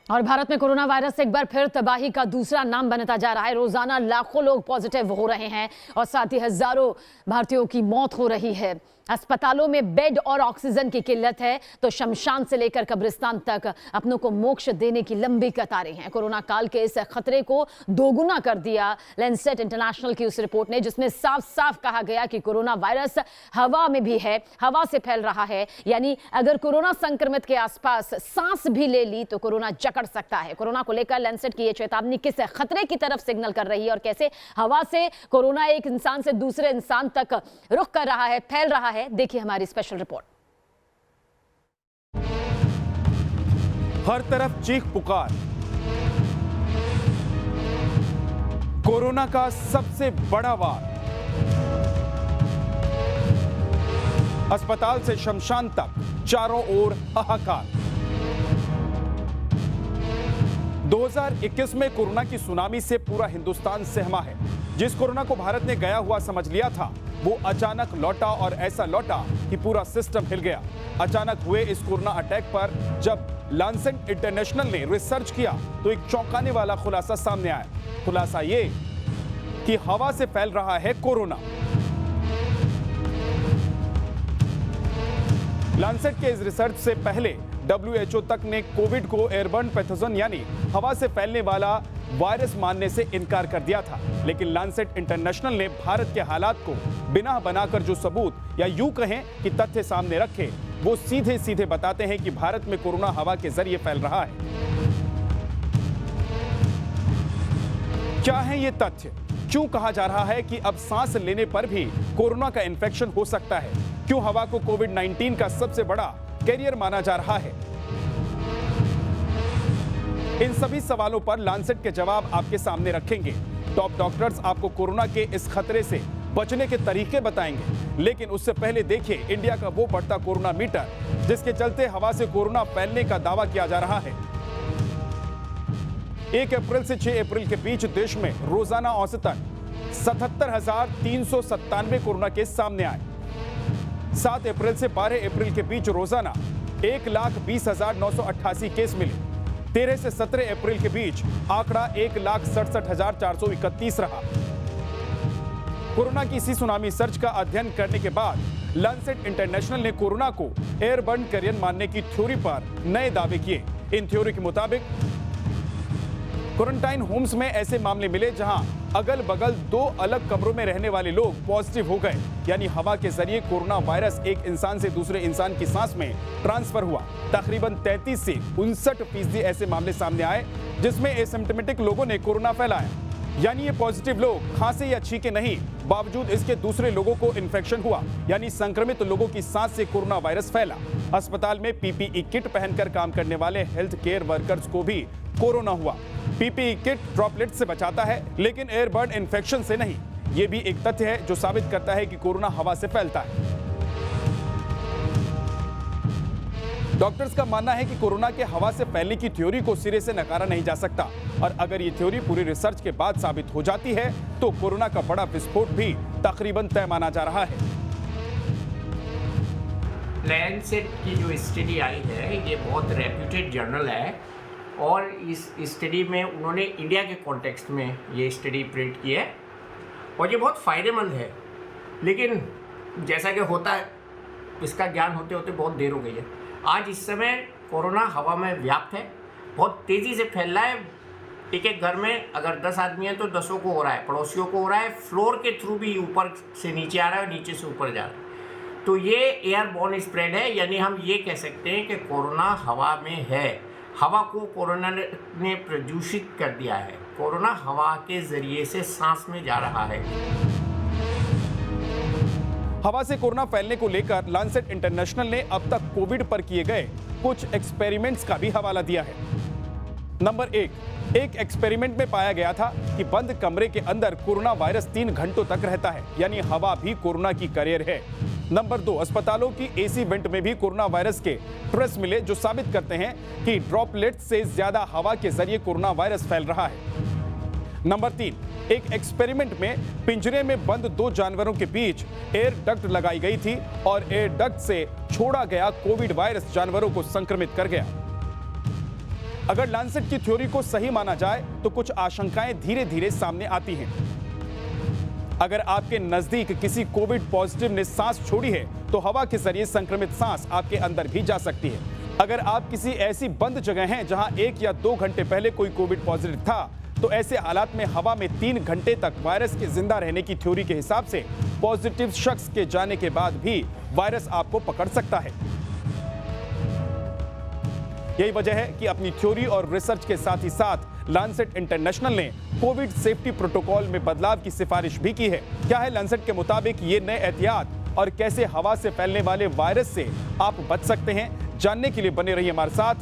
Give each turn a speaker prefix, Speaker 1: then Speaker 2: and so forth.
Speaker 1: और भारत में corona virus एक बार फिर तबाही का दूसरा नाम बनता जा रहा है। रोजाना लाखों लोग पॉजिटिव हो रहे हैं और साथ ही हजारों भारतीयों की मौत हो रही है। अस्पतालों में बेड और ऑक्सीजन की किल्लत है तो शमशान से लेकर कब्रिस्तान तक अपनों को मोक्ष देने की लंबी कतारें हैं। कोरोना काल के इस खतरे को दोगुना कर दिया लैंसेट इंटरनेशनल की उस रिपोर्ट ने, जिसमें साफ साफ कहा गया कि कोरोना वायरस हवा में भी है, हवा से फैल रहा है। यानी अगर कोरोना संक्रमित के आसपास सांस भी ले ली तो कोरोना जकड़ सकता है। कोरोना को लेकर लैंसेट की यह चेतावनी किस खतरे की तरफ सिग्नल कर रही है और कैसे हवा से कोरोना एक इंसान से दूसरे इंसान तक रुख कर रहा है, फैल रहा है, देखिए हमारी स्पेशल रिपोर्ट।
Speaker 2: हर तरफ चीख पुकार, कोरोना का सबसे बड़ा वार, अस्पताल से शमशान तक चारों ओर हाहाकार। 2021 में कोरोना की सुनामी से पूरा हिंदुस्तान सहमा है। जिस कोरोना को भारत ने गया हुआ समझ लिया था वो अचानक लौटा और ऐसा लौटा कि पूरा सिस्टम हिल गया। अचानक हुए इस कोरोना अटैक पर जब लैंसेट इंटरनेशनल ने रिसर्च किया तो एक चौंकाने वाला खुलासा सामने आया। खुलासा ये कि हवा से फैल रहा है कोरोना। लैंसेट के इस रिसर्च से पहले WHO तक ने कोविड को एयरबर्न पैथोजन यानी हवा से फैलने वाला वायरस मानने से इनकार कर दिया था। लेकिन लैंसेट इंटरनेशनल ने भारत के हालात को बिना बनाकर जो सबूत या यूं कहें कि तथ्य सामने रखे, वो सीधे सीधे बताते हैं कि भारत में कोरोना हवा के जरिए फैल रहा है। क्या है ये तथ्य? क्यों कहा जा रहा है कि अब सांस लेने पर भी कोरोना का इन्फेक्शन हो सकता है? क्यों हवा को कोविड-19 का सबसे बड़ा कैरियर माना जा रहा है? इन सभी सवालों पर लैंसेट के जवाब आपके सामने रखेंगे। टॉप डॉक्टर्स आपको कोरोना के इस खतरे से बचने के तरीके बताएंगे। लेकिन उससे पहले देखिए इंडिया का वो बढ़ता कोरोना मीटर जिसके चलते हवा से कोरोना फैलने का दावा किया जा रहा है। 1 अप्रैल से 6 अप्रैल के बीच देश में रोजाना औसतन 77,397 कोरोना केस सामने आए। 7 अप्रैल से 12 अप्रैल के बीच रोजाना 1,20,988 केस मिले। 13 से 17 अप्रैल के बीच आंकड़ा 1,67,431 रहा। कोरोना की इसी सुनामी सर्च का अध्ययन करने के बाद लैंसेट इंटरनेशनल ने कोरोना को एयरबर्न कैरियर मानने की थ्योरी पर नए दावे किए। इन थ्योरी के मुताबिक क्वारंटाइन होम्स में ऐसे मामले मिले जहां अगल बगल 2 अलग कमरों में रहने वाले लोग पॉजिटिव हो गए, यानी हवा के जरिए कोरोना वायरस एक इंसान से दूसरे इंसान की सांस में ट्रांसफर हुआ। तकरीबन 33 से 59% ऐसे मामले सामने आए जिसमें एसिम्प्टोमेटिक लोगों ने कोरोना फैलाया, यानी ये पॉजिटिव लोग खांसे या छींके नहीं, बावजूद इसके दूसरे लोगों को इन्फेक्शन हुआ, यानी संक्रमित लोगों की सांस से कोरोना वायरस फैला। अस्पताल में पीपीई किट पहनकर काम करने वाले हेल्थ केयर वर्कर्स को भी कोरोना हुआ। पीपीई किट ड्रॉपलेट से बचाता है लेकिन एयरबर्न इन्फेक्शन से नहीं। यह भी एक तथ्य है जो साबित करता है कि कोरोना हवा से फैलता है। डॉक्टर्स का मानना है कि कोरोना के हवा से फैलने की थ्योरी को सिरे से नकारा नहीं जा सकता और अगर ये थ्योरी पूरी रिसर्च के बाद साबित हो जाती है तो कोरोना का बड़ा विस्फोट भी तकरीबन तय माना जा रहा है।
Speaker 3: लैंसेट की जो स्टडी आई है ये बहुत रेप्यूटेड जर्नल है और इस स्टडी में उन्होंने इंडिया के कॉन्टेक्स्ट में ये स्टडी प्रिंट की है और ये बहुत फ़ायदेमंद है। लेकिन जैसा कि होता है इसका ज्ञान होते होते बहुत देर हो गई है। आज इस समय कोरोना हवा में व्याप्त है, बहुत तेज़ी से फैल रहा है। एक घर में अगर 10 आदमी हैं तो 10 को हो रहा है, पड़ोसियों को हो रहा है, फ्लोर के थ्रू भी ऊपर से नीचे आ रहा है और नीचे से ऊपर जा रहा है। तो ये एयरबॉर्न स्प्रेड है, यानी हम ये कह सकते हैं कि कोरोना हवा में है। हवा को कोरोना ने प्रदूषित कर दिया है। कोरोना हवा के जरिए से सांस में जा रहा है।
Speaker 2: हवा से कोरोना फैलने को लेकर लैंसेट इंटरनेशनल ने अब तक कोविड पर किए गए कुछ एक्सपेरिमेंट्स का भी हवाला दिया है। नंबर 1, एक एक्सपेरिमेंट में पाया गया था कि बंद कमरे के अंदर कोरोना वायरस 3 घंटों तक रहता है, यानी हवा भी कोरोना की कैरियर है। नंबर 2, अस्पतालों की एसी वेंट में भी कोरोना वायरस के ट्रेस मिले जो साबित करते हैं कि ड्रॉपलेट से ज्यादा हवा के जरिए कोरोना वायरस फैल रहा है। नंबर 3, एक एक्सपेरिमेंट में पिंजरे में बंद 2 जानवरों के बीच एयर डक्ट लगाई गई थी और एयर डक्ट से छोड़ा गया कोविड वायरस जानवरों को संक्रमित कर गया। अगर लैंसेट की थ्योरी को सही माना जाए तो कुछ आशंकाएं धीरे धीरे सामने आती हैं। अगर आपके नजदीक किसी कोविड पॉजिटिव ने सांस छोड़ी है तो हवा के जरिए संक्रमित सांस आपके अंदर भी जा सकती है। अगर आप किसी ऐसी बंद जगह हैं जहां 1 या 2 घंटे पहले कोई कोविड पॉजिटिव था तो ऐसे हालात में हवा में 3 घंटे तक वायरस के जिंदा रहने की थ्योरी के हिसाब से पॉजिटिव शख्स के जाने के बाद भी वायरस आपको पकड़ सकता है। यही वजह है कि अपनी थ्योरी और रिसर्च के साथ ही साथ लैंसेट इंटरनेशनल ने कोविड सेफ्टी प्रोटोकॉल में बदलाव की सिफारिश भी की है। क्या है लैंसेट के मुताबिक ये नए एहतियात और कैसे हवा से फैलने वाले वायरस से आप बच सकते हैं, जानने के लिए बने रहिए हमारे साथ।